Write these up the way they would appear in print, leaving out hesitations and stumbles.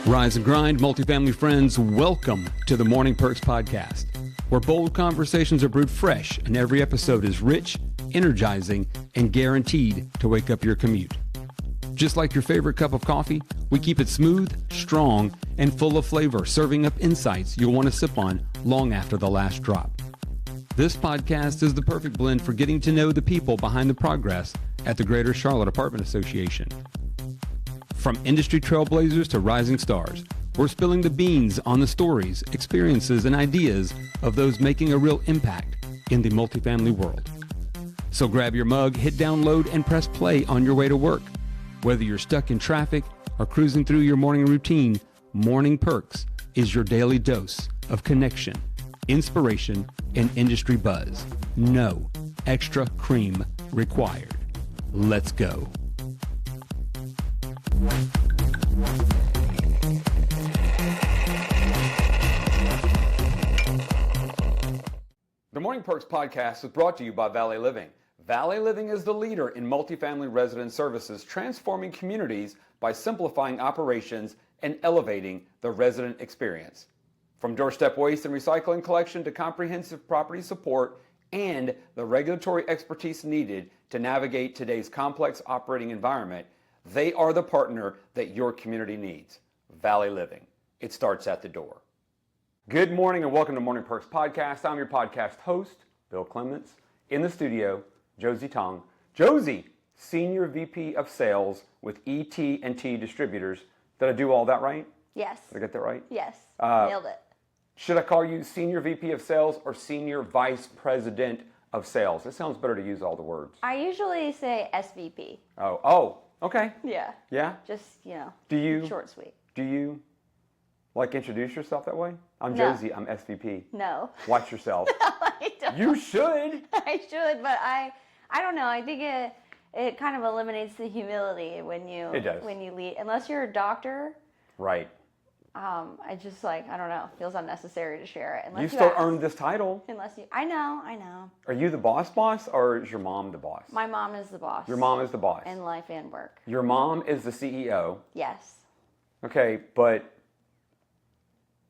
Rise and grind, multifamily friends, welcome to the Morning Perks podcast, where bold conversations are brewed fresh and every episode is rich, energizing, and guaranteed to wake up your commute. Just like your favorite cup of coffee, we keep it smooth, strong, and full of flavor, serving up insights you'll want to sip on long after the last drop. This podcast is the perfect blend for getting to know the people behind the progress at the Greater Charlotte Apartment Association. From industry trailblazers to rising stars, we're spilling the beans on the stories, experiences, and ideas of those making a real impact in the multifamily world. So grab your mug, hit download, and press play on your way to work. Whether you're stuck in traffic or cruising through your morning routine, Morning Perks is your daily dose of connection, inspiration, and industry buzz. No extra cream required. Let's go. The Morning Perks podcast is brought to you by Valley Living. Valley Living is the leader in multifamily resident services, transforming communities by simplifying operations and elevating the resident experience. From doorstep waste and recycling collection to comprehensive property support and the regulatory expertise needed to navigate today's complex operating environment, they are the partner that your community needs. Valley Living. It starts at the door. Good morning and welcome to Morning Perks Podcast. I'm your podcast host, Bill Clements. In the studio, Josie Toung. Josie, Senior VP of Sales with ET&T Distributors. Did I do all that right? Yes. Did I get that right? Yes. Nailed it. Should I call you Senior VP of Sales or Senior Vice President of Sales? It sounds better to use all the words. I usually say SVP. Oh, okay. Yeah. Yeah? Just, short and sweet. Do you introduce yourself that way? I'm No. Josie, I'm SVP. No. Watch yourself. I don't. You should. I should, but I don't know. I think it kind of eliminates the humility when you It does. when you lead. Unless you're a doctor, Right. I just I don't know, feels unnecessary to share it. Unless You still ask. earned this title. I know. Are you the boss, or is your mom the boss? My mom is the boss. Your mom is the boss. In life and work. Your mom is the CEO. Yes. Okay, but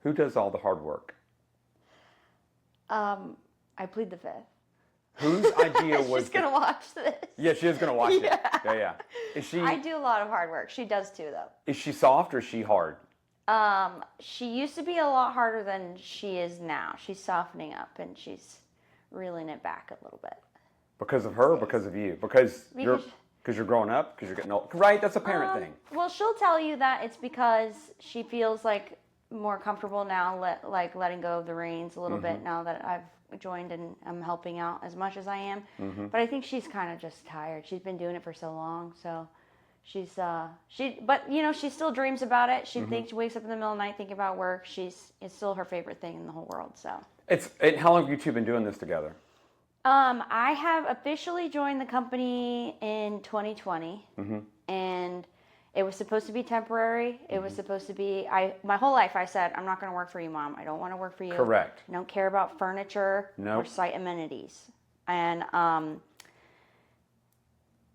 who does all the hard work? I plead the fifth. Whose idea was She's gonna watch this. Yeah, she is gonna watch it. Yeah. Is she I do a lot of hard work. She does too, though. Is she soft or is she hard? She used to be a lot harder than she is now. She's softening up and she's reeling it back a little bit. Because of her or because of you? Because you're growing up, because you're getting old. Right, that's a parent thing. Well, she'll tell you that it's because she feels like more comfortable now, letting go of the reins a little bit now that I've joined and I'm helping out as much as I am. But I think she's kind of just tired. She's been doing it for so long, so she still dreams about it. She wakes up in the middle of the night thinking about work. It's still her favorite thing in the whole world. So How long have you two been doing this together? I have officially joined the company in 2020, and it was supposed to be temporary. It was supposed to be, my whole life I said, I'm not going to work for you, Mom. I don't want to work for you. Correct. I don't care about furniture or site amenities. And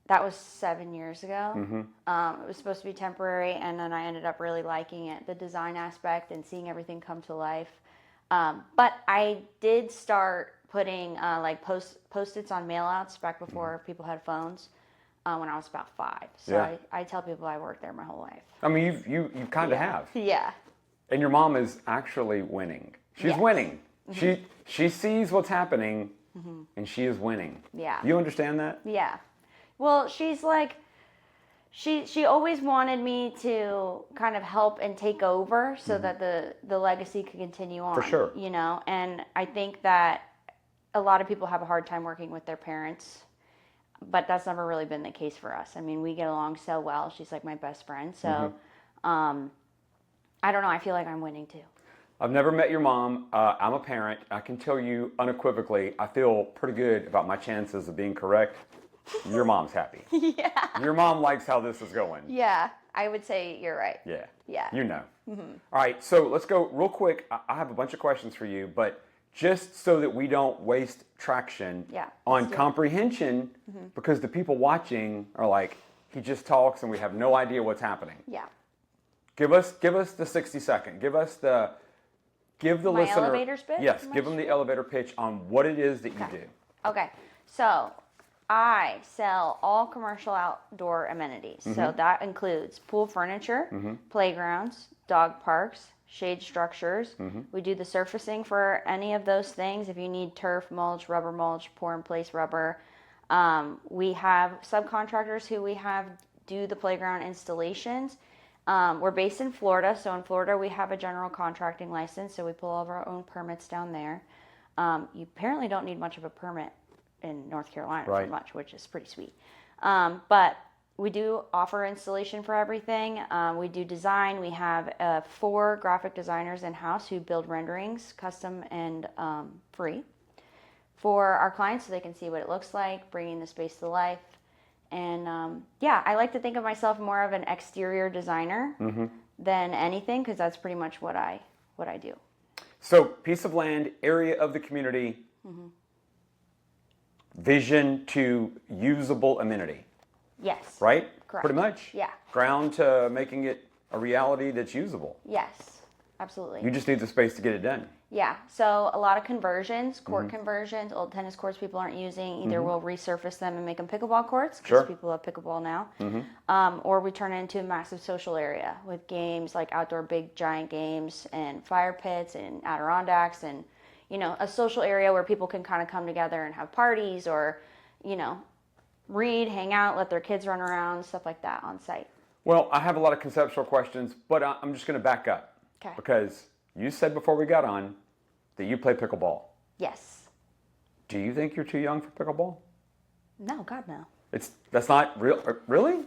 that was 7 years ago. It was supposed to be temporary, and then I ended up really liking it, the design aspect and seeing everything come to life. But I did start putting post-its on mail-outs back before people had phones when I was about 5. So I tell people I worked there my whole life. I mean, you kind of have. Yeah. And your mom is actually winning. She's winning. She sees what's happening, and she is winning. Yeah. You understand that? Yeah. Well, she's like, she always wanted me to kind of help and take over so that the legacy could continue on. For sure. And I think that a lot of people have a hard time working with their parents, but that's never really been the case for us. I mean, we get along so well. She's like my best friend. So, I don't know. I feel like I'm winning too. I've never met your mom. I'm a parent. I can tell you unequivocally, I feel pretty good about my chances of being correct. Your mom's happy. Yeah. Your mom likes how this is going. Yeah, I would say you're right. Yeah. Yeah. You know. All right, so let's go real quick. I have a bunch of questions for you, but just so that we don't waste traction on comprehension, because the people watching are like, he just talks and we have no idea what's happening. Yeah. Give us the 60-second. Give the My listener. elevator pitch? Yes, give them the elevator pitch on what it is that you do. Okay, so I sell all commercial outdoor amenities. So that includes pool furniture, playgrounds, dog parks, shade structures. We do the surfacing for any of those things. If you need turf, mulch, rubber mulch, pour in place rubber. We have subcontractors who we have do the playground installations. We're based in Florida, so in Florida we have a general contracting license, so we pull all of our own permits down there. You apparently don't need much of a permit in North Carolina for much, which is pretty sweet. But we do offer installation for everything. We do design. We have 4 graphic designers in-house who build renderings, custom and free, for our clients so they can see what it looks like, bringing the space to life. And I like to think of myself more of an exterior designer than anything, because that's pretty much what I do. So, piece of land, area of the community, vision to usable amenity. Yes. Right? Correct. Pretty much. Yeah. Ground to making it a reality that's usable. Yes, absolutely. You just need the space to get it done. Yeah, so a lot of conversions, court conversions, old tennis courts people aren't using. Either we'll resurface them and make them pickleball courts, because people love pickleball now, or we turn it into a massive social area with games like outdoor big giant games and fire pits and Adirondacks, and a social area where people can kind of come together and have parties, or read, hang out, let their kids run around, stuff like that on site. Well, I have a lot of conceptual questions, but I'm just going to back up. Okay. Because you said before we got on that you play pickleball. Yes. Do you think you're too young for pickleball? No, God, no. That's not real. Really?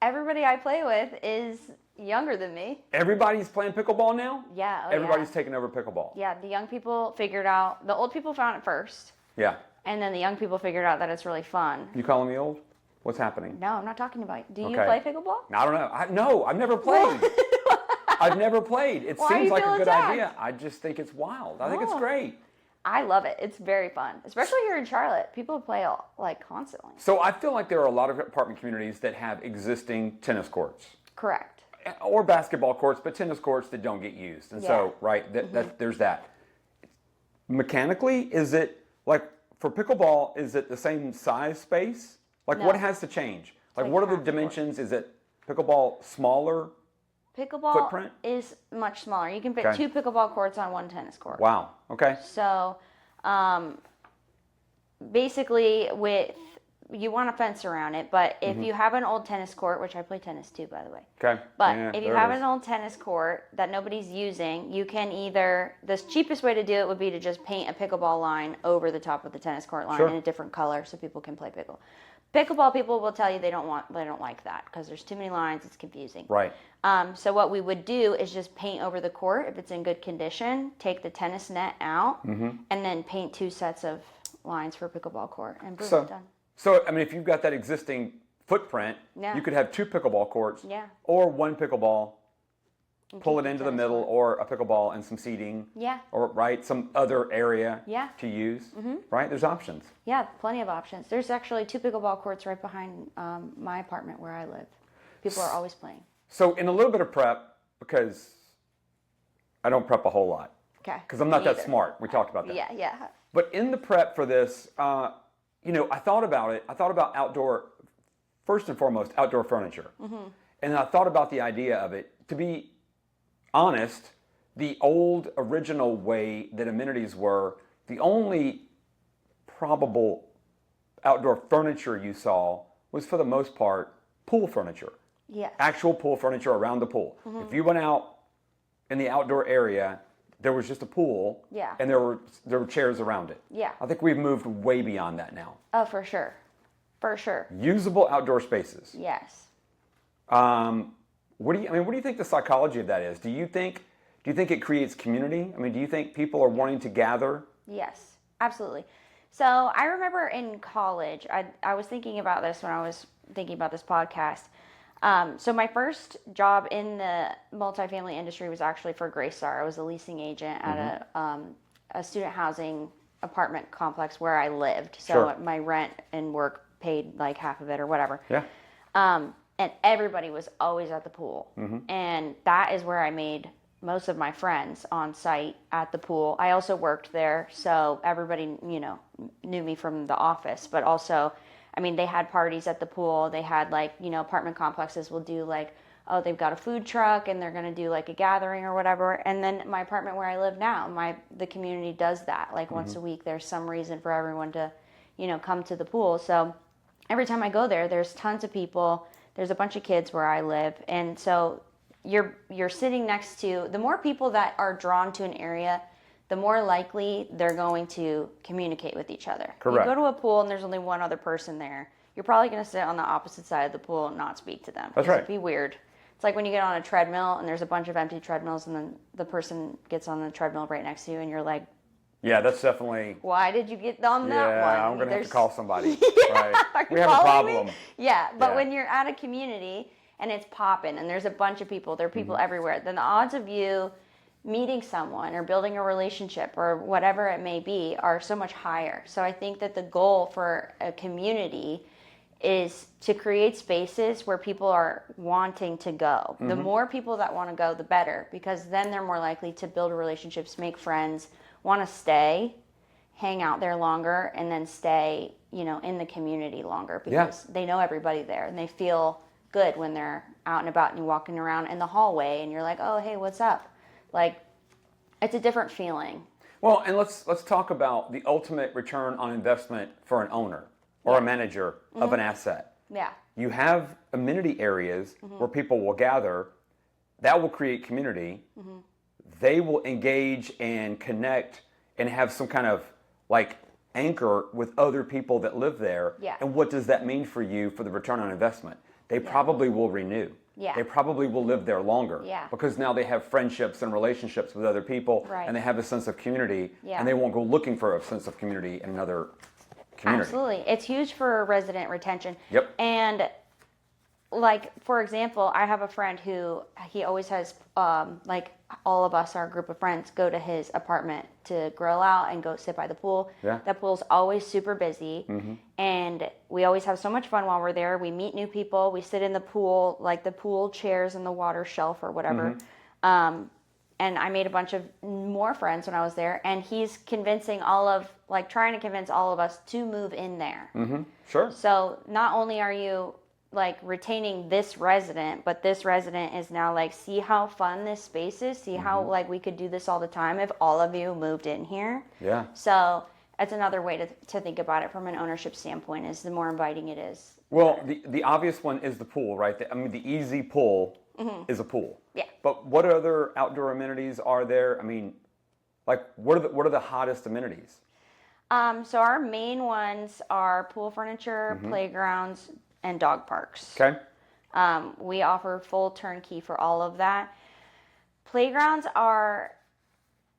Everybody I play with is younger than me. Everybody's playing pickleball now? Yeah. Everybody's taking over pickleball. Yeah, the young people figured out, the old people found it first. Yeah. And then the young people figured out that it's really fun. You calling me old? What's happening? No, I'm not talking about you. Do you play pickleball? I don't know. No, I've never played. I've never played. It seems like a good idea. I just think it's wild. I think it's great. I love it. It's very fun, especially here in Charlotte. People play constantly. So I feel like there are a lot of apartment communities that have existing tennis courts. Correct. Or basketball courts, but tennis courts that don't get used. And so, there's that. Mechanically, is it like for pickleball, is it the same size space? Like No. what has to change? Like what are the half the court. dimensions? Is it pickleball smaller? Pickleball Footprint? is much smaller. You can fit Okay. 2 pickleball courts on 1 tennis court. Wow. Okay. So, basically, you want a fence around it, but if you have an old tennis court, which I play tennis too, by the way. Okay. But Yeah, if you there have it is. an old tennis court that nobody's using, you can the cheapest way to do it would be to just paint a pickleball line over the top of the tennis court line Sure. in a different color so people can play Pickleball people will tell you they don't like that because there's too many lines, it's confusing. Right. So what we would do is just paint over the court if it's in good condition, take the tennis net out, and then paint 2 sets of lines for pickleball court, and boom, done. So, I mean, if you've got that existing footprint, Yeah. you could have 2 pickleball courts, Yeah. or 1 pickleball, pull keep it the into the tennis middle, court. or a pickleball and some seating, Yeah. or some other area Yeah. to use, right? There's options. Yeah, plenty of options. There's actually 2 pickleball courts right behind my apartment where I live. People are always playing. So, in a little bit of prep, because I don't prep a whole lot, Okay. because I'm not Me that either. smart. We talked about that. Yeah. But in the prep for this, I thought about it. I thought about first and foremost, outdoor furniture. And I thought about the idea of it. To be honest, the old original way that amenities were, the only probable outdoor furniture you saw was, for the most part, pool furniture. Yes. Actual pool furniture around the pool. If you went out in the outdoor area, there was just a pool, Yeah. and there were chairs around it. Yeah. I think we've moved way beyond that now. Oh, for sure. For sure. Usable outdoor spaces. Yes. What do you think the psychology of that is? Do you think it creates community? I mean, do you think people are wanting to gather? Yes, absolutely. So I remember in college, I was thinking about this when I was thinking about this podcast. So my first job in the multifamily industry was actually for Graystar. I was a leasing agent at a student housing apartment complex where I lived. So Sure. my rent and work paid like half of it or whatever. Yeah. and everybody was always at the pool. And that is where I made most of my friends on site at the pool. I also worked there, so everybody, knew me from the office, but also, I mean, they had parties at the pool. They had apartment complexes will do oh, they've got a food truck and they're going to do a gathering or whatever. And then my apartment where I live now, the community does that. Once a week, there's some reason for everyone to, come to the pool. So every time I go there, there's tons of people. There's a bunch of kids where I live. And so you're sitting next to, the more people that are drawn to an area, the more likely they're going to communicate with each other. Correct. You go to a pool and there's only one other person there, you're probably going to sit on the opposite side of the pool and not speak to them. That's right. It'd be weird. It's like when you get on a treadmill and there's a bunch of empty treadmills and then the person gets on the treadmill right next to you and you're like, yeah, that's definitely... why did you get on that one? Yeah, I'm going to have to call somebody. Yeah, right. We have a problem. Me? Yeah, but when you're at a community and it's popping and there's a bunch of people, there are people everywhere, then the odds of you meeting someone or building a relationship or whatever it may be are so much higher. So I think that the goal for a community is to create spaces where people are wanting to go. The more people that want to go, the better, because then they're more likely to build relationships, make friends, want to stay, hang out there longer, and then stay, in the community longer because they know everybody there and they feel good when they're out and about and you're walking around in the hallway and you're like, oh, hey, what's up? It's a different feeling. Well, and let's talk about the ultimate return on investment for an owner or a manager of an asset. Yeah. You have amenity areas where people will gather. That will create community. They will engage and connect and have some kind of anchor with other people that live there. Yeah. And what does that mean for you for the return on investment? They probably will renew. Yeah. They probably will live there longer. Yeah. Because now they have friendships and relationships with other people. Right. And they have a sense of community. Yeah. And they won't go looking for a sense of community in another community. Absolutely. It's huge for resident retention. Yep. And for example, I have a friend who he always has all of us, our group of friends, go to his apartment to grill out and go sit by the pool. Yeah. That pool's always super busy. And we always have so much fun while we're there. We meet new people. We sit in the pool, the pool chairs and the water shelf or whatever. And I made a bunch of more friends when I was there. And he's convincing trying to convince all of us to move in there. Sure. So not only are you retaining this resident, but this resident is now see how fun this space is, see how we could do this all the time if all of you moved in here. Yeah. So that's another way to think about it from an ownership standpoint, is the more inviting it is. Well, the obvious one is the pool, right? The easy pull is a pool. Yeah. But what other outdoor amenities are there? What are the hottest amenities? So our main ones are pool furniture, playgrounds, and dog parks. Okay. We offer full turnkey for all of that. Playgrounds are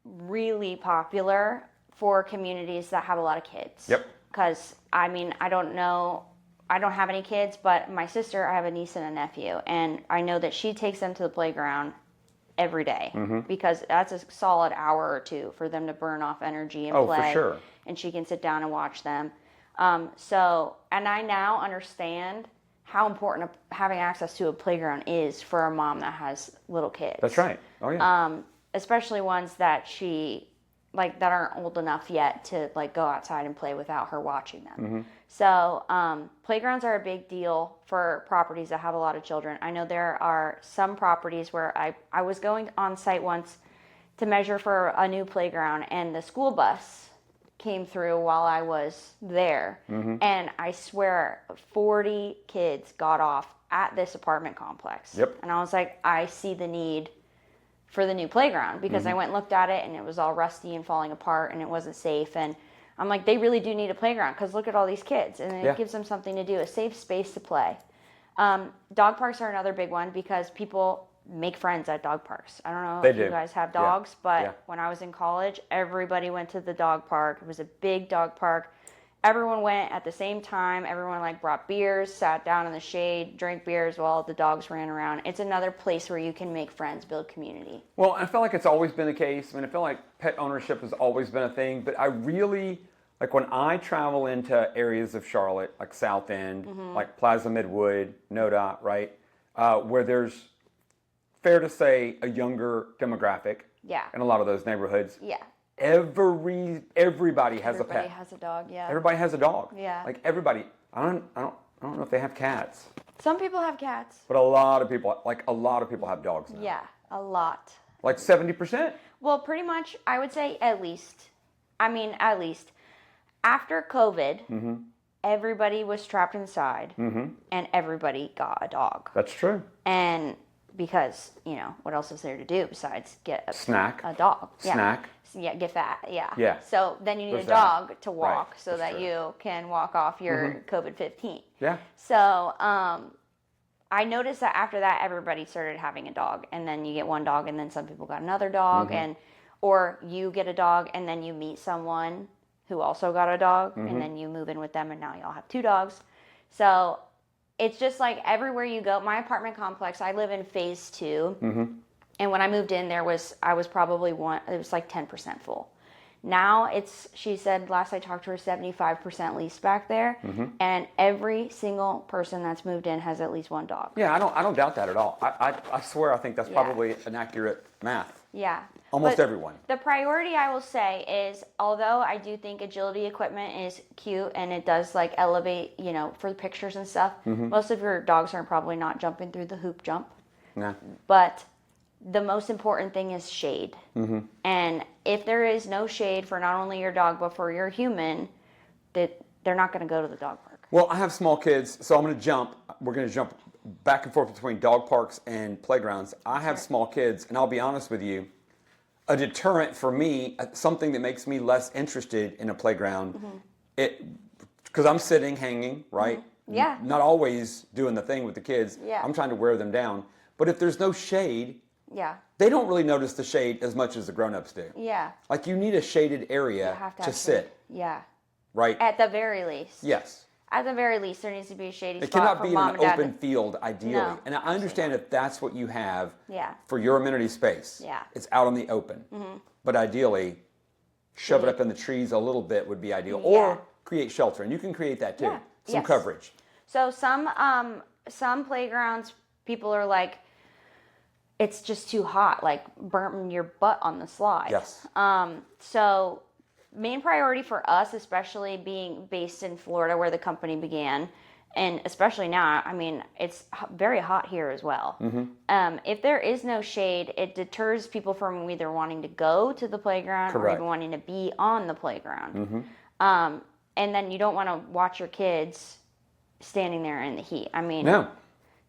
really popular for communities that have a lot of kids. Yep. Because, I don't know, I don't have any kids, but my sister, I have a niece and a nephew, and I know that she takes them to the playground every day because that's a solid hour or two for them to burn off energy and play. Oh, for sure. And she can sit down and watch them. And I now understand how important having access to a playground is for a mom that has little kids. That's right. Oh, yeah. Especially ones that that aren't old enough yet to go outside and play without her watching them. So playgrounds are a big deal for properties that have a lot of children. I know there are some properties where I was going on site once to measure for a new playground, and the school bus came through while I was there, and I swear 40 kids got off at this apartment complex. Yep. And I was like, I see the need for the new playground, because I went and looked at it and it was all rusty and falling apart and it wasn't safe, and I'm like, they really do need a playground because look at all these kids, and it gives them something to do, a safe space to play. Dog parks are another big one because people make friends at dog parks. I don't know if you guys have dogs, but when I was in college, everybody went to the dog park. It was a big dog park. Everyone went at the same time. Everyone brought beers, sat down in the shade, drank beers while the dogs ran around. It's another place where you can make friends, build community. Well, I feel like it's always been the case. I feel like pet ownership has always been a thing, but I really Like when I travel into areas of Charlotte, like South End, like Plaza Midwood, NoDa, right, where there's, fair to say, a younger demographic Yeah. in a lot of those neighborhoods. Yeah. Everybody has a pet. Everybody has a dog, yeah. Everybody has a dog. Yeah. Like everybody. I don't know if they have cats, Some people have cats. but a lot of people have dogs now. Yeah, a lot. Like 70%. Well, pretty much, I would say at least. After COVID, everybody was trapped inside, and everybody got a dog. That's true. And because, what else is there to do besides get a Snack. a dog? Yeah. Snack. Yeah, get fat. Yeah. Yeah. So then you need There's a dog to walk Right. so That's that true. you can walk off your COVID-15. Yeah. So I noticed that after that, everybody started having a dog, and then you get one dog, and then some people got another dog, or you get a dog, and then you meet someone who also got a dog, and then you move in with them, and now y'all have two dogs. So it's just like everywhere you go. My apartment complex, I live in phase 2, and when I moved in, I was probably it was like 10% full. Now she said last I talked to her, 75% leased back there, and every single person that's moved in has at least one dog. Yeah, I don't doubt that at all. I swear I think that's probably an accurate math. Yeah. Almost But everyone. The priority, I will say, is although I do think agility equipment is cute and it does like elevate, for the pictures and stuff, most of your dogs are probably not jumping through the hoop jump. Nah. But the most important thing is shade. And if there is no shade for not only your dog but for your human, that they're not going to go to the dog park. Well, I have small kids, so we're going to jump back and forth between dog parks and playgrounds. I have small kids, and I'll be honest with you, a deterrent for me, something that makes me less interested in a playground, because I'm sitting, hanging, right? Yeah. Not always doing the thing with the kids. Yeah. I'm trying to wear them down. But if there's no shade, Yeah. they don't really notice the shade as much as the grown-ups do. Yeah. Like you need a shaded area You have to to have sit, Yeah. right? At the very least. Yes. At the very least, there needs to be a shady It spot cannot for be in mom an and dad. open field, ideally. No, And I understand if that's what you have Yeah. for your amenity space. Yeah. It's out in the open. But ideally, shove it up in the trees a little bit would be ideal. Or create shelter. And you can create that too. Yeah. Some Yes. coverage. So some playgrounds, people are like, it's just too hot, like burning your butt on the slide. Yes. So main priority for us, especially being based in Florida where the company began, and especially now, I mean, it's very hot here as well. If there is no shade, it deters people from either wanting to go to the playground or Correct. even wanting to be on the playground. And then you don't want to watch your kids standing there in the heat. I mean, No.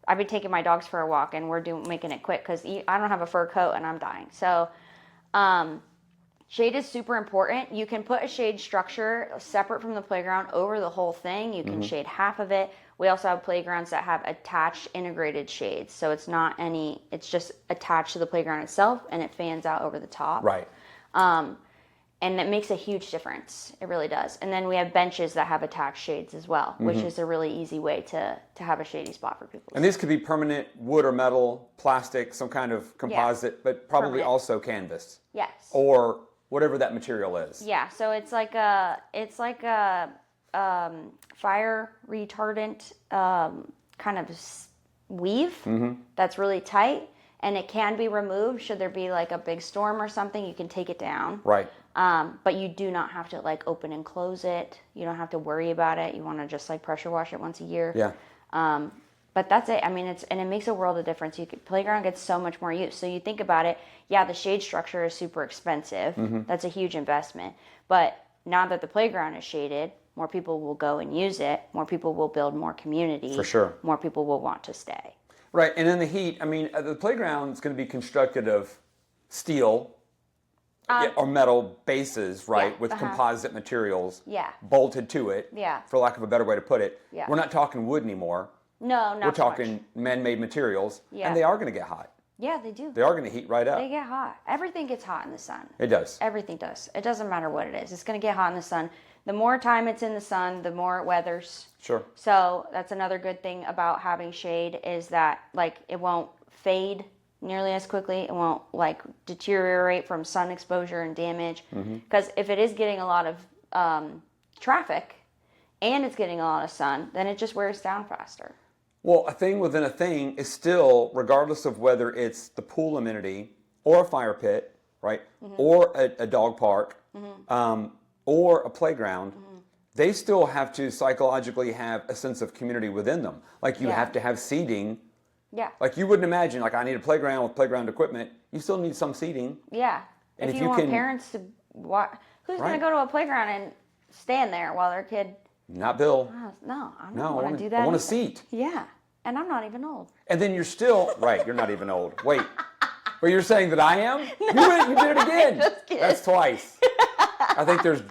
I've been taking my dogs for a walk, and we're making it quick because I don't have a fur coat and I'm dying. So, shade is super important. You can put a shade structure separate from the playground over the whole thing. You can shade half of it. We also have playgrounds that have attached integrated shades. So it's just attached to the playground itself, and it fans out over the top. Right. And it makes a huge difference. It really does. And then we have benches that have attached shades as well, which is a really easy way to have a shady spot for people. And these could be permanent wood or metal, plastic, some kind of composite, but probably Permanent. also canvas. Yes. Or whatever that material is. Yeah, so it's like a fire retardant kind of weave that's really tight, and it can be removed should there be like a big storm or something. You can take it down. Right. But you do not have to like open and close it. You don't have to worry about it. You want to just like pressure wash it once a year. Yeah. But that's it. I mean, it makes a world of difference. Playground gets so much more use. So you think about it. Yeah, the shade structure is super expensive. That's a huge investment. But now that the playground is shaded, more people will go and use it. More people will build more community. For sure. More people will want to stay. Right. And in the heat, I mean, the playground is going to be constructed of steel or metal bases, right, with composite materials bolted to it, for lack of a better way to put it. Yeah. We're not talking wood anymore. No, not We're so much. talking man-made materials, Yeah. and they are going to get hot. Yeah, they do. They are going to heat right up. They get hot. Everything gets hot in the sun. It does. Everything does. It doesn't matter what it is. It's going to get hot in the sun. The more time it's in the sun, the more it weathers. Sure. So that's another good thing about having shade is that like it won't fade nearly as quickly. It won't like deteriorate from sun exposure and damage. Because if it is getting a lot of traffic and it's getting a lot of sun, then it just wears down faster. Well, a thing within a thing is still, regardless of whether it's the pool amenity or a fire pit, right, or a dog park, or a playground, they still have to psychologically have a sense of community within them. Like you have to have seating. Yeah. Like you wouldn't imagine, like I need a playground with playground equipment. You still need some seating. Yeah. And if you want parents to watch, who's going to go to a playground and stand there while their kid? Not Bill. No, I don't want to do that. I want a either. seat. Yeah. And I'm not even old. And then you're still, right, you're not even old. Wait. But you're saying that I am? No, you did it again. Just kidding. That's twice. I think there's...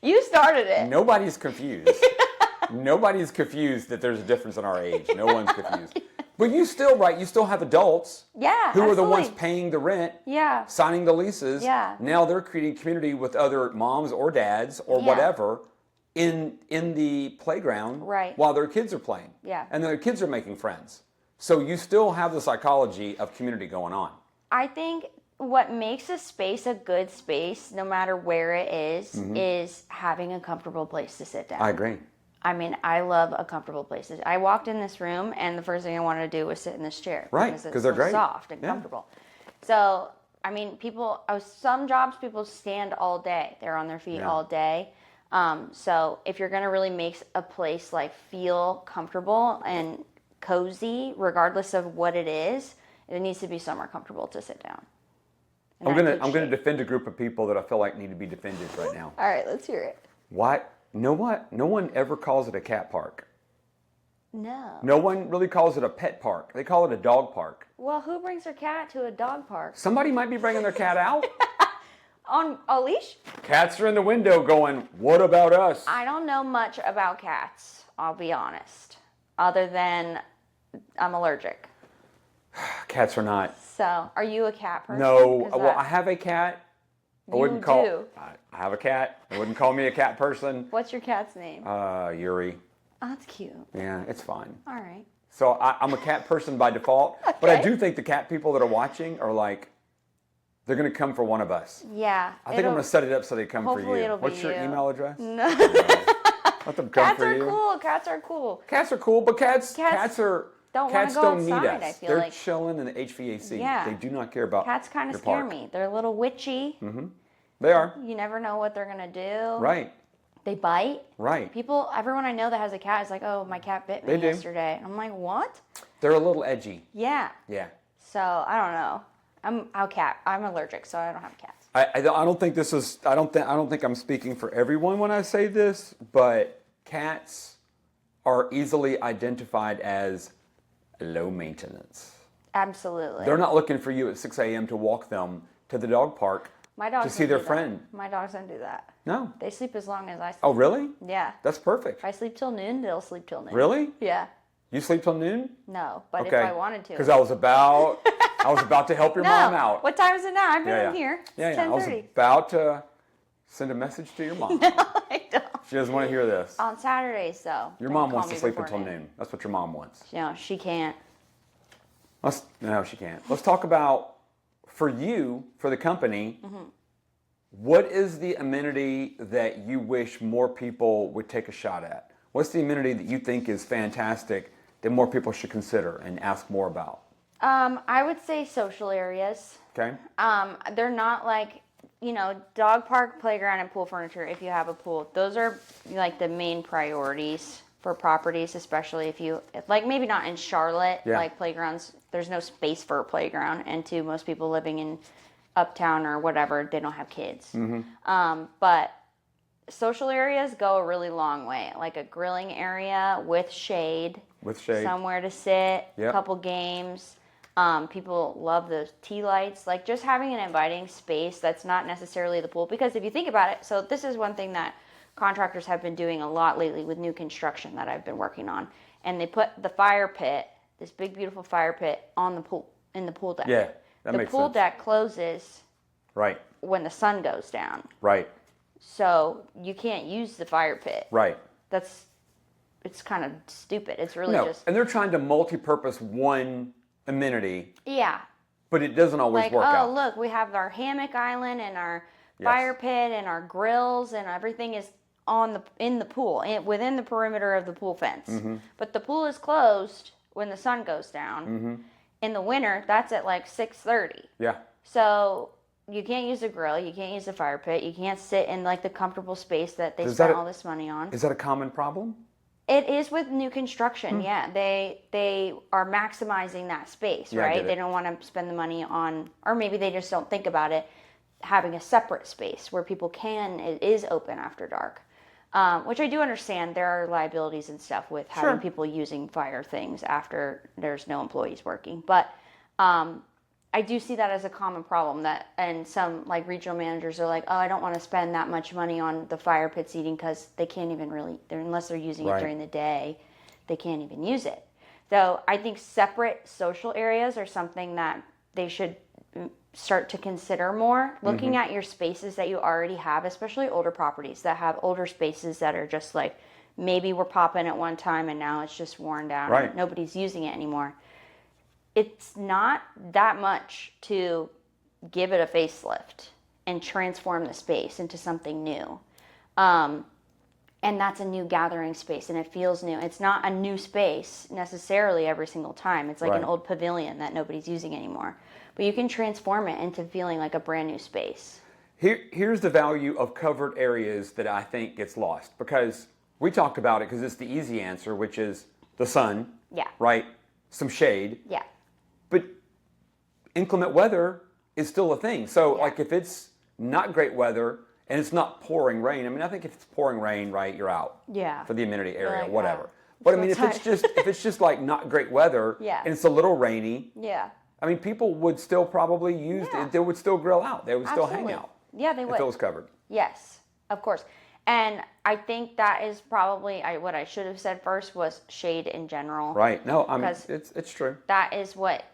You started it. Nobody's confused. Nobody's confused that there's a difference in our age. No one's confused. But you still, right, you still have adults who are the ones paying the rent, signing the leases. Yeah. Now they're creating community with other moms or dads or whatever in the playground while their kids are playing. Yeah. And their kids are making friends. So you still have the psychology of community going on. I think what makes a space a good space, no matter where it is having a comfortable place to sit down. I agree. I mean, I love a comfortable place. I walked in this room, and the first thing I wanted to do was sit in this chair. Right, because they're great. Soft and comfortable. So, I mean, some jobs, people stand all day. They're on their feet all day. So if you're going to really make a place like feel comfortable and cozy, regardless of what it is, it needs to be somewhere comfortable to sit down. I'm gonna defend a group of people that I feel like need to be defended right now. All right, let's hear it. Why? You know what? No one ever calls it a cat park. No. No one really calls it a pet park. They call it a dog park. Well, who brings their cat to a dog park? Somebody might be bringing their cat out. On a leash? Cats are in the window going, what about us? I don't know much about cats, I'll be honest. Other than I'm allergic. Cats are not. So, are you a cat person? No. Well, I have a cat. I wouldn't call. do. I have a cat. I wouldn't call me a cat person. What's your cat's name? Yuri. Oh, that's cute. Yeah, it's fine. All right. So I'm a cat person by default. Okay. But I do think the cat people that are watching are like, they're going to come for one of us. Yeah. I think I'm going to set it up so they come for hopefully you. it'll be What's your you. email address? No. Let them come for you. Cats are cool. Cats are cool, but cats don't cats wanna go don't need outside, us. I feel They're like. chilling in the HVAC. Yeah. They do not care about Cats kind of your scare park. me. They're a little witchy. Mm-hmm. They are. You never know what they're going to do. Right. They bite. Right. Everyone I know that has a cat is like, oh, my cat bit me yesterday. And I'm like, what? They're a little edgy. Yeah. Yeah. So, I don't know. I'm allergic, so I don't have cats. I don't think this is. I don't think I'm speaking for everyone when I say this, but cats are easily identified as low maintenance. Absolutely. They're not looking for you at 6 a.m. to walk them to the dog park to see their friend. My dogs don't do that. No. They sleep as long as I sleep. Oh, really? Yeah. That's perfect. If I sleep till noon, they'll sleep till noon. Really? Yeah. You sleep till noon? No, but if I wanted to. Because I was about to help your mom out. What time is it now? I've been in here. It's Yeah. 10:30. I was about to send a message to your mom. No, I don't. She doesn't want to hear this. On Saturdays, though. Your mom wants to sleep until noon. That's what your mom wants. No, she can't. No, she can't. Let's talk about, for you, for the company, Mm-hmm. what is the amenity that you wish more people would take a shot at? What's the amenity that you think is fantastic that more people should consider and ask more about? I would say social areas. Okay. They're not like, dog park, playground, and pool furniture if you have a pool. Those are like the main priorities for properties, especially if you, like maybe not in Charlotte, like playgrounds, there's no space for a playground. And to most people living in uptown or whatever, they don't have kids. Mm-hmm. But social areas go a really long way, like a grilling area with shade. Somewhere to sit, a couple games. People love the tea lights, like just having an inviting space that's not necessarily the pool. Because if you think about it, so this is one thing that contractors have been doing a lot lately with new construction that I've been working on. And they put the fire pit, this big beautiful fire pit, on the pool, in the pool deck. Yeah, that makes sense. The pool deck closes right when the sun goes down. Right. So you can't use the fire pit. Right. It's kind of stupid. It's really just... And they're trying to multi-purpose one amenity. Yeah. But it doesn't always work out. Oh, look, we have our hammock island and our fire pit and our grills and everything is in the pool, within the perimeter of the pool fence. But the pool is closed when the sun goes down. In the winter, that's at like 6:30. Yeah. So you can't use a grill, you can't use a fire pit, you can't sit in like the comfortable space that they spent all this money on. Is that a common problem? It is with new construction, yeah. They are maximizing that space, Yeah, right? They don't want to spend the money on, or maybe they just don't think about it, having a separate space where people it is open after dark. Which I do understand. There are liabilities and stuff with having people using fire things after there's no employees working. But I do see that as a common problem, and some like regional managers are like, oh, I don't want to spend that much money on the fire pit seating because they can't even unless they're using it during the day, they can't even use it. So I think separate social areas are something that they should start to consider more. Looking at your spaces that you already have, especially older properties that have older spaces that are just like, maybe we're popping at one time and now it's just worn down and nobody's using it anymore. It's not that much to give it a facelift and transform the space into something new. And that's a new gathering space and it feels new. It's not a new space necessarily every single time. It's like an old pavilion that nobody's using anymore. But you can transform it into feeling like a brand new space. Here's the value of covered areas that I think gets lost, because we talked about it because it's the easy answer, which is the sun, right? Some shade. Yeah. But inclement weather is still a thing. So like if it's not great weather and it's not pouring rain, I mean, I think if it's pouring rain, right, you're out for the amenity area, like, whatever. But I mean, if it's just like not great weather and it's a little rainy, I mean, people would still probably use it. They would still grill out. They would still hang out. Yeah, they would. If it was covered. Yes, of course. And I think that is probably what I should have said first was shade in general. Right. No, I mean, it's true. That is what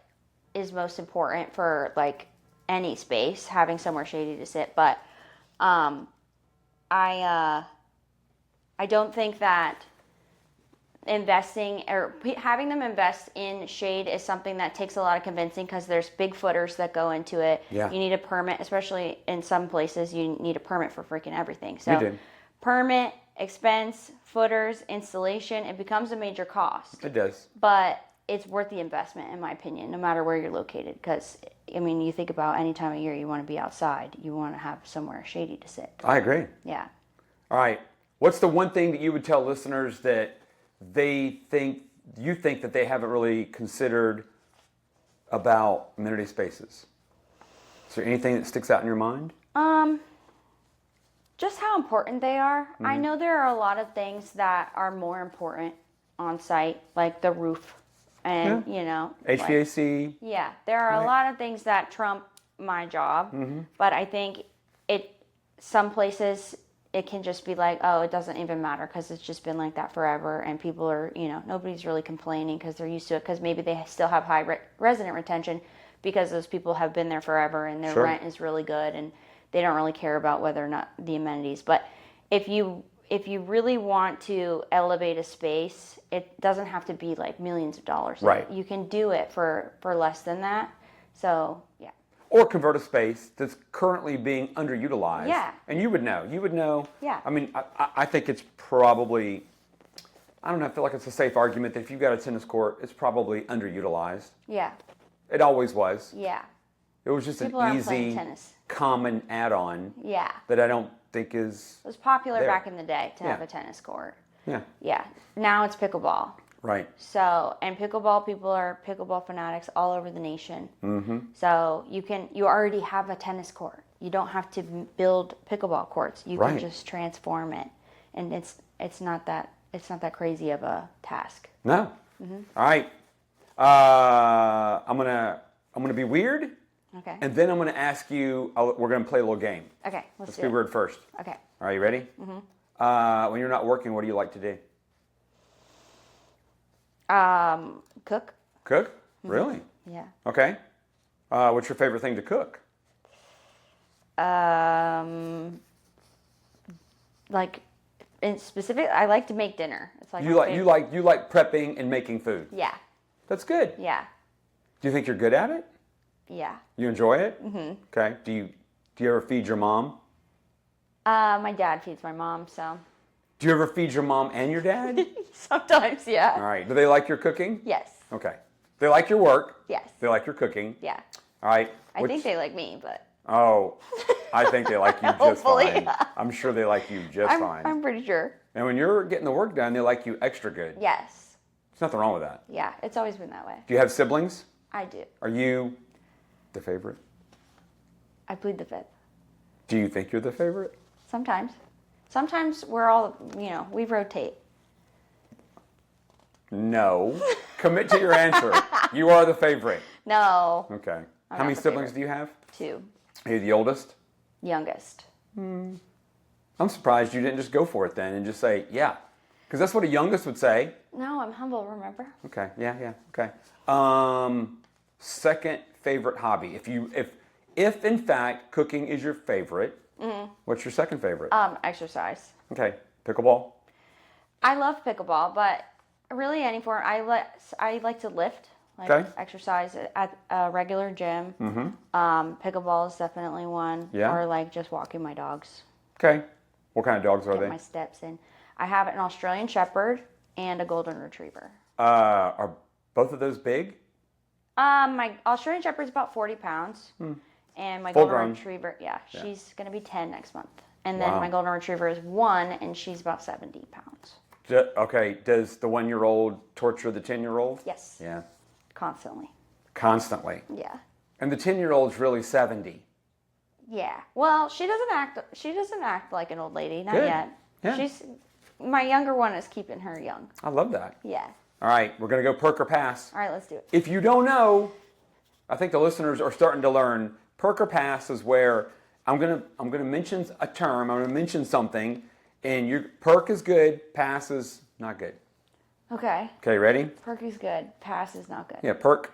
is most important for like any space, having somewhere shady to sit. But I don't think that investing or having them invest in shade is something that takes a lot of convincing, because there's big footers that go into it. You need a permit, especially in some places you need a permit for freaking everything. So permit, expense, footers, installation, it becomes a major cost. It does. But it's worth the investment, in my opinion, no matter where you're located. Because, I mean, you think about any time of year you want to be outside, you want to have somewhere shady to sit. I agree. Yeah. All right. What's the one thing that you would tell listeners that you think that they haven't really considered about amenity spaces? Is there anything that sticks out in your mind? Just how important they are. I know there are a lot of things that are more important on site, like the roof and, HVAC. There are a lot of things that trump my job, but I think some places it can just be like, oh, it doesn't even matter because it's just been like that forever, and people are, nobody's really complaining because they're used to it, because maybe they still have high resident retention because those people have been there forever and their rent is really good and they don't really care about whether or not the amenities. But if you really want to elevate a space, it doesn't have to be like millions of dollars. Right. You can do it for less than that. So, yeah. Or convert a space that's currently being underutilized. Yeah. And you would know. Yeah. I mean, I think it's probably, I don't know, I feel like it's a safe argument that if you've got a tennis court, it's probably underutilized. Yeah. It always was. Yeah. It was just People an aren't playing easy, tennis. common add-on. Yeah. That I don't think is. It was popular there. back in the day to have a tennis court. Yeah. Yeah. Now it's pickleball. Right. So, and pickleball, people are pickleball fanatics all over the nation. So you already have a tennis court. You don't have to build pickleball courts. You can just transform it, and it's not that crazy of a task. No. All right. I'm gonna be weird. Okay. And then I'm gonna ask you. We're gonna play a little game. Okay. Let's do be it. weird first. Okay. Are you ready? When you're not working, what do you like to do? Cook. Cook? Really? Yeah. Okay. What's your favorite thing to cook? Like in specific, I like to make dinner. It's like you like prepping and making food. Yeah. That's good. Yeah. Do you think you're good at it? Yeah. You enjoy it? Okay. Do you ever feed your mom? My dad feeds my mom, so. Do you ever feed your mom and your dad? Sometimes, yeah. All right. Do they like your cooking? Yes. Okay. They like your work? Yes. They like your cooking? Yeah. All right. I think they like me, but. Oh, I think they like you just Hopefully. fine. I'm sure they like you just fine. I'm pretty sure. And when you're getting the work done, they like you extra good. Yes. There's nothing wrong with that. Yeah, it's always been that way. Do you have siblings? I do. Are you the favorite? I plead the fifth. Do you think you're the favorite? Sometimes. Sometimes we're all, we rotate. No. Commit to your answer. You are the favorite. No. Okay. I'm How many not the siblings favorite. do you have? 2. Are you the oldest? Youngest. I'm surprised you didn't just go for it then and just say, yeah. Because that's what a youngest would say. No, I'm humble, remember? Okay. Yeah. Okay. Second favorite hobby. If in fact cooking is your favorite, what's your second favorite? Exercise. Okay. Pickleball. I love pickleball, but really any form. I like to lift, Okay. exercise at a regular gym. Pickleball is definitely one. Yeah. Or just walking my dogs. Okay. What kind of dogs are Get they? my steps in. I have an Australian Shepherd and a Golden Retriever. Are both of those big? My Australian Shepherd's about 40 pounds. And my Full Golden grown. Retriever, she's going to be 10 next month. And then Wow. my Golden Retriever is 1, and she's about 70 pounds. Okay. Does the 1-year-old torture the 10-year-old? Yes. Yeah. Constantly. Constantly. Yeah. And the 10-year-old's really 70. Yeah. Well, she doesn't act like an old lady, not Good. yet. Yeah. My younger one is keeping her young. I love that. Yeah. All right. We're going to go perk or pass. All right, let's do it. If you don't know, I think the listeners are starting to learn. Perk or pass is where I'm gonna mention a term. I'm gonna mention something, and your perk is good, pass is not good. Okay. Okay, ready? Perk is good. Pass is not good. Yeah, perk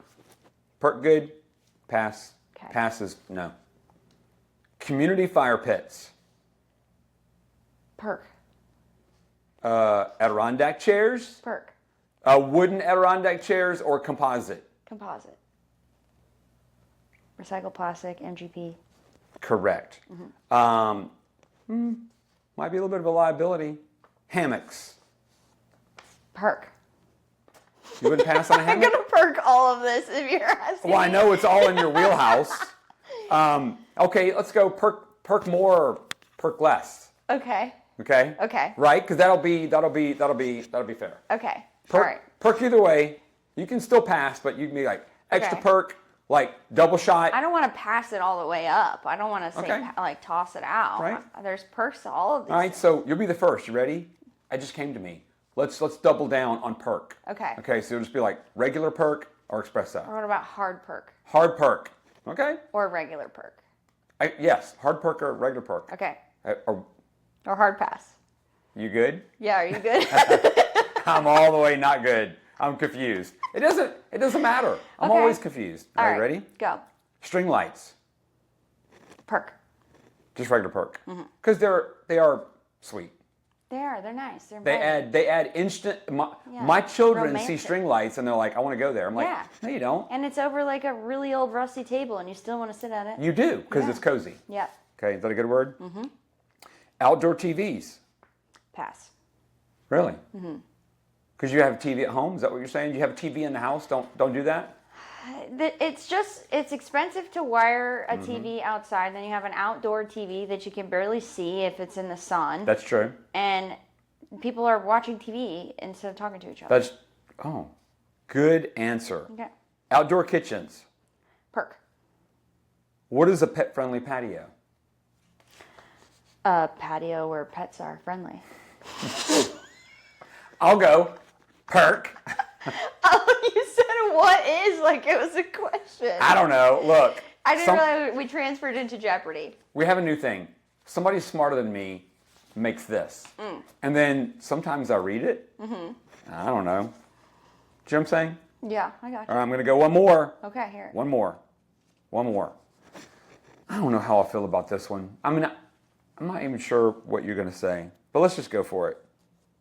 good, pass. Okay. Pass is no. Community fire pits. Perk. Adirondack chairs. Perk. Wooden Adirondack chairs or composite. Composite. Recycled plastic, MGP. Correct. Might be a little bit of a liability. Hammocks. Perk. You wouldn't pass on a I'm hammock? gonna perk all of this if you're asking. Well, I me. know it's all in your wheelhouse. Okay, let's go perk more or perk less. Okay. Okay? Okay. Right? Because that'll be fair. Okay. Perk, All right. perk either way. You can still pass, but you can be like extra Okay. perk, like double shot. I don't want to pass it all the way up. I don't want to say Okay. toss it out. Right. There's perks to all of these. All right, so you'll be the first. You ready? It just came to me. Let's double down on perk. Okay. Okay, so it'll just be like regular perk or espresso. Or what about hard perk Hard perk. Okay? or regular perk? Yes, hard perk or regular perk. Okay. Are Or hard pass. you good? Yeah. Are you good? I'm all the way not good. I'm confused. It doesn't matter. I'm Okay. always confused. All All right, right. ready? Go. String lights. Perk. Just regular perk. Because they are sweet. They're nice. They're They add instant. My children see romantic. string lights and they're like, I want to go there. I'm like, Yeah. no, you don't. And it's over like a really old rusty table, and you still want to sit at it. You do because Yeah. it's cozy. Yeah. Okay, is that a good word? Mm-hmm. Outdoor TVs. Pass. Really? Mm-hmm. Because you have a TV at home. Is that what you're saying? You have a TV in the house. Don't do that. It's expensive to wire a Mm-hmm. TV outside. Then you have an outdoor TV that you can barely see if it's in the sun. That's true. And people are watching TV instead of talking to each other. Good answer. Okay. Outdoor kitchens. Perk. What is a pet-friendly patio? A patio where pets are friendly. I'll go. Perk. Oh, you said what is like it was a question. I don't know. Look. I didn't realize we transferred into Jeopardy. We have a new thing. Somebody smarter than me makes this. And then sometimes I read it. I don't know. Do you know what I'm saying? Yeah, I got All you. right, I'm going to go one more. Okay, here. One more. I don't know how I feel about this one. I mean, I'm not even sure what you're going to say. But let's just go for it.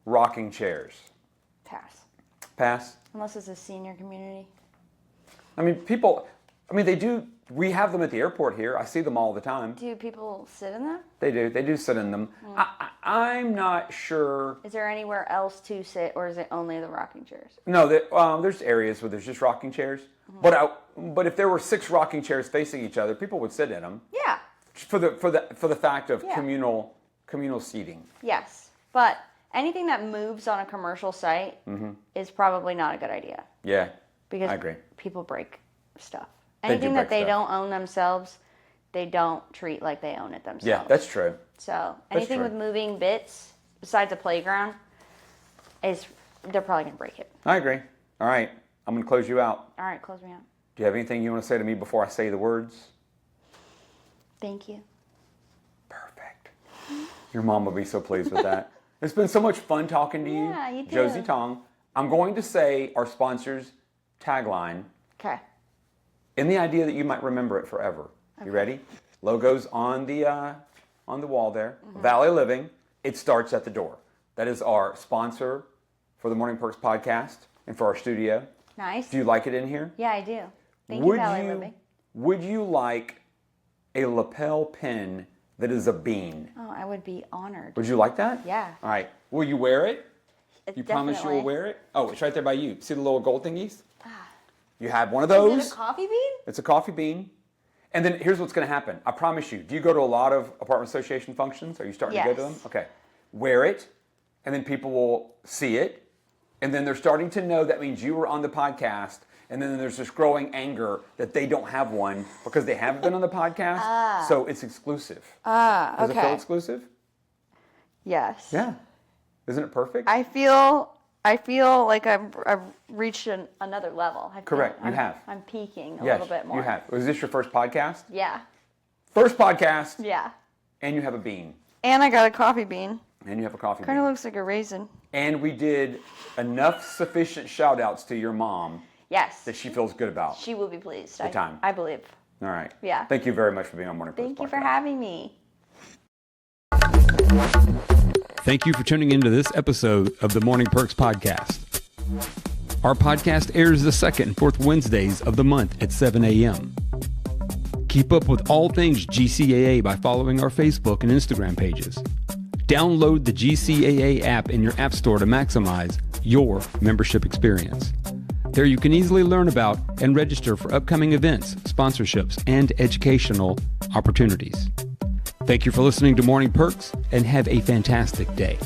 Rocking chairs. Pass. Pass? Unless it's a senior community. I mean, people, I mean, they do. We have them at the airport here. I see them all the time. Do people sit in them? They do. They do sit in them. I'm not sure. Is there anywhere else to sit, or is it only the rocking chairs? No, there's areas where there's just rocking chairs. But if there were 6 rocking chairs facing each other, people would sit in them. Yeah. For the fact of communal seating. Yes, but anything that moves on a commercial site is probably not a good idea. Yeah. Because I agree. people break stuff. They do Anything break that they stuff. don't own themselves, they don't treat like they own it themselves. Yeah, that's true. So anything true. with moving bits besides a playground they're probably gonna break it. I agree. All right, I'm gonna close you out. All right, close me out. Do you have anything you want to say to me before I say the words? Thank you. Perfect. Your mom will be so pleased with that. It's been so much fun talking to you. Yeah, you too. Josie Toung. I'm going to say our sponsor's tagline Okay. in the idea that you might remember it forever. Okay. You ready? Logos on the wall there. Valley Living. It starts at the door. That is our sponsor for the Morning Perks podcast and for our studio. Nice. Do you like it in here? Yeah, I do. Thank you, Valley Living. Would you like a lapel pin that is a bean? Oh, I would be honored. Would you like that? Yeah. All right. Will you wear it? You promise you will Definitely. wear it? Oh, it's right there by you. See the little gold thingies? You have one of those. Is it a coffee bean? It's a coffee bean. And then here's what's going to happen. I promise you. Do you go to a lot of apartment association functions? Are you starting to go to them? Yes. Okay. Wear it, and then people will see it, and then they're starting to know that means you were on the podcast, and then there's this growing anger that they don't have one because they haven't been on the podcast, so it's exclusive. Does it feel exclusive? Yes. Yeah. Isn't it perfect? I feel like I've reached another level. Correct. You have. I'm peaking a Yes, little bit more. you have. Was this your first podcast? Yeah. First podcast, Yeah. and you have a bean. And I got a coffee bean. And you have a coffee Kind of bean. looks like a raisin. And we did enough sufficient shout outs to your mom Yes. that she feels good about. She will be pleased. time. I believe. All right. Yeah. Thank you very much for being on Morning Perks Thank you for podcast. having me. Thank you for tuning into this episode of the Morning Perks podcast. Our podcast airs the second and fourth Wednesdays of the month at 7 a.m. Keep up with all things GCAA by following our Facebook and Instagram pages. Download the GCAA app in your app store to maximize your membership experience. There you can easily learn about and register for upcoming events, sponsorships, and educational opportunities. Thank you for listening to Morning Perks and have a fantastic day.